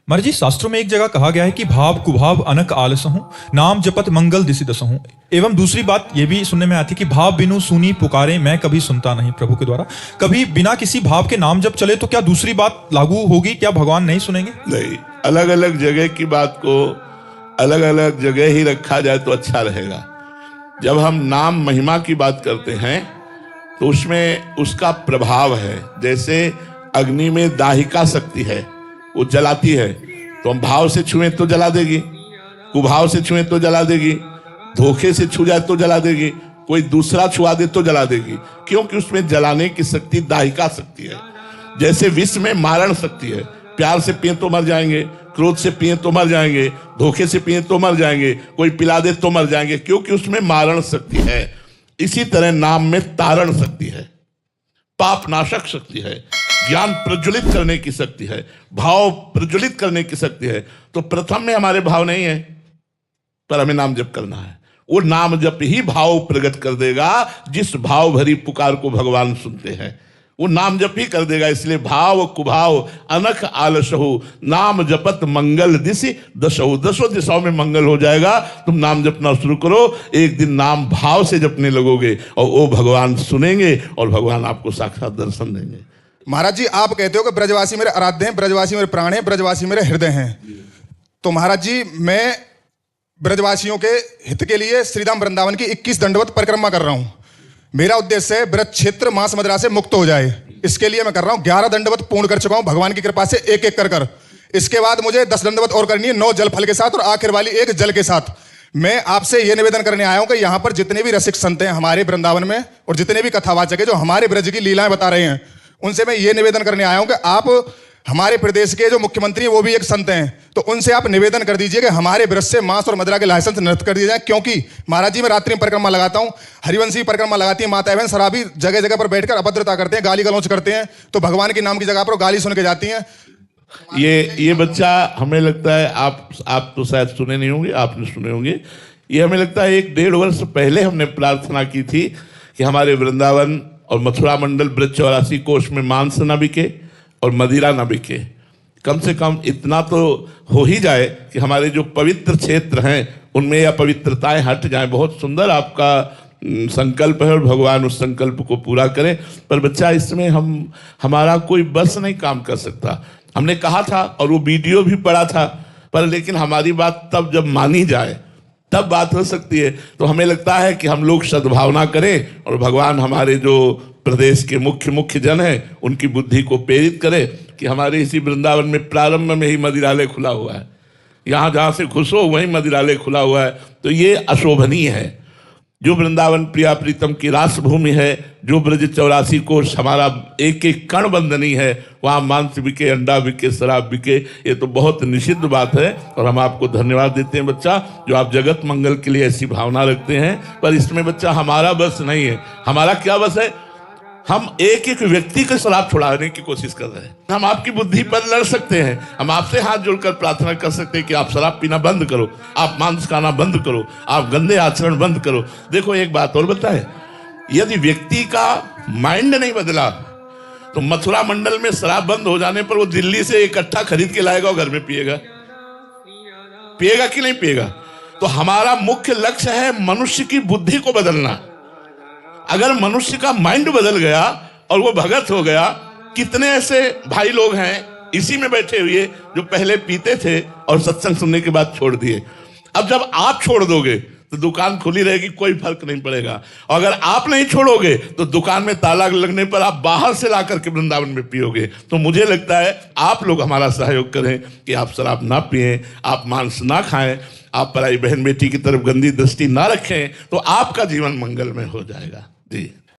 महाराज जी, शास्त्रों में एक जगह कहा गया है कि भाव कुभाव अनक आलसहूं, नाम जपत मंगल दिसि दसहूं। एवं दूसरी बात ये भी सुनने में आती कि भाव बिनु सुनी पुकारे मैं कभी सुनता नहीं प्रभु के द्वारा। कभी बिना किसी भाव के नाम जप चले तो क्या दूसरी बात लागू होगी? क्या भगवान नहीं सुनेंगे? नहीं, अलग अलग जगह की बात को अलग अलग जगह ही रखा जाए तो अच्छा रहेगा। जब हम नाम महिमा की बात करते हैं तो उसमें उसका प्रभाव है। जैसे अग्नि में दाहिका शक्ति है, वो जलाती है, तो हम भाव से छुएं तो जला देगी, कुभाव से छुएं तो जला देगी, धोखे से छू जाए तो जला देगी, कोई दूसरा छुआ दे तो जला देगी, क्योंकि उसमें जलाने की शक्ति दाहिका शक्ति है। जैसे विष में मारण शक्ति है, प्यार से पिए तो मर जाएंगे, क्रोध से पिए तो मर जाएंगे, धोखे से पिए तो मर जाएंगे, कोई पिला दे तो मर जाएंगे, क्योंकि उसमें मारण शक्ति है। इसी तरह नाम में तारण शक्ति है, पाप नाशक शक्ति है, ज्ञान प्रज्वलित करने की शक्ति है, भाव प्रज्वलित करने की शक्ति है। तो प्रथम में हमारे भाव नहीं है, पर हमें नाम जप करना है। वो नाम जप ही भाव प्रकट कर देगा। जिस भाव भरी पुकार को भगवान सुनते हैं वो नाम जप ही कर देगा। इसलिए भाव कुभाव अनख आलसहु, नाम जपत मंगल दिशि दसहु। दसों दिशाओं में मंगल हो जाएगा। तुम नाम जपना शुरू करो, एक दिन नाम भाव से जपने लगोगे और वो भगवान सुनेंगे और भगवान आपको साक्षात दर्शन देंगे। महाराज जी, आप कहते हो कि ब्रजवासी मेरे आराध्य हैं, ब्रजवासी मेरे प्राण हैं, ब्रजवासी मेरे हृदय हैं। तो महाराज जी, मैं ब्रजवासियों के हित के लिए श्रीधाम वृंदावन की 21 दंडवत परिक्रमा कर रहा हूं। मेरा उद्देश्य है ब्रज क्षेत्र मांस मदिरा से मुक्त हो जाए। इसके लिए मैं कर रहा हूं 11 दंडवत पूर्ण कर चुका हूं भगवान की कृपा से, एक एक कर। इसके बाद मुझे 10 दंडवत और करनी है, 9 जल फल के साथ और आखिर वाली 1 जल के साथ। मैं आपसे यह निवेदन करने आया हूं कि यहां पर जितने भी रसिक संत हैं हमारे वृंदावन में और जितने भी कथावाचक है जो हमारे ब्रज की लीलाएं बता रहे हैं, उनसे मैं ये निवेदन करने आया हूं कि आप हमारे प्रदेश के जो मुख्यमंत्री हैं वो भी एक संत हैं, तो उनसे आप निवेदन कर दीजिए कि हमारे ब्रज से मांस और मदिरा के लाइसेंस निरस्त कर दिए जाए। क्योंकि महाराज जी, मैं रात्रि में परिक्रमा लगाता हूं, हरिवंशी परिक्रमा लगाती है माता बहन, शराबी जगह जगह पर बैठकर अभद्रता करते हैं, गाली गलौज करते हैं, तो भगवान के नाम की जगह पर गाली सुन के जाती हैं। ये बच्चा हमें लगता है, आप तो शायद सुने नहीं होंगे, आपने सुने होंगे। ये हमें लगता है 1-1.5 वर्ष पहले हमने प्रार्थना की थी कि हमारे वृंदावन और मथुरा मंडल ब्रज 84 कोष में मांस न बिके और मदिरा न बिके। कम से कम इतना तो हो ही जाए कि हमारे जो पवित्र क्षेत्र हैं उनमें यह पवित्रताएं हट जाएं। बहुत सुंदर आपका संकल्प है और भगवान उस संकल्प को पूरा करें। पर बच्चा, इसमें हमारा कोई बस नहीं काम कर सकता। हमने कहा था और वो वीडियो भी पड़ा था, पर लेकिन हमारी बात तब जब मानी जाए तब बात हो सकती है। तो हमें लगता है कि हम लोग सद्भावना करें और भगवान हमारे जो प्रदेश के मुख्य जन हैं उनकी बुद्धि को प्रेरित करे कि हमारे इसी वृंदावन में प्रारंभ में ही मदिरालय खुला हुआ है। यहाँ जहाँ से घुसो वहीं मदिरालय खुला हुआ है। तो ये अशोभनीय है। जो वृंदावन प्रिया प्रीतम की रासभूमि है, जो ब्रज 84 कोष हमारा एक एक कण बंधनी है, वहाँ मांस बिके, अंडा बिके, शराब बिके, ये तो बहुत निषिद्ध बात है। और हम आपको धन्यवाद देते हैं बच्चा, जो आप जगत मंगल के लिए ऐसी भावना रखते हैं। पर इसमें बच्चा हमारा बस नहीं है। हमारा क्या बस है? हम एक एक व्यक्ति को शराब छुड़ाने की कोशिश कर रहे हैं। हम आपकी बुद्धि पर लड़ सकते हैं, हम आपसे हाथ जोड़कर प्रार्थना कर सकते हैं कि आप शराब पीना बंद करो, आप मांस खाना बंद करो, आप गंदे आचरण बंद करो। देखो, एक बात और बताएं, यदि व्यक्ति का माइंड नहीं बदला तो मथुरा मंडल में शराब बंद हो जाने पर वो दिल्ली से इकट्ठा खरीद के लाएगा और घर में पिएगा कि नहीं पिएगा? तो हमारा मुख्य लक्ष्य है मनुष्य की बुद्धि को बदलना। अगर मनुष्य का माइंड बदल गया और वो भगत हो गया, कितने ऐसे भाई लोग हैं इसी में बैठे हुए जो पहले पीते थे और सत्संग सुनने के बाद छोड़ दिए। अब जब आप छोड़ दोगे तो दुकान खुली रहेगी, कोई फर्क नहीं पड़ेगा। और अगर आप नहीं छोड़ोगे तो दुकान में ताला लगने पर आप बाहर से ला करके वृंदावन में पियोगे। तो मुझे लगता है आप लोग हमारा सहयोग करें कि आप शराब ना पिएं, आप मांस ना खाएं, आप पराई बहन बेटी की तरफ गंदी दृष्टि ना रखें, तो आपका जीवन मंगलमय हो जाएगा। जी।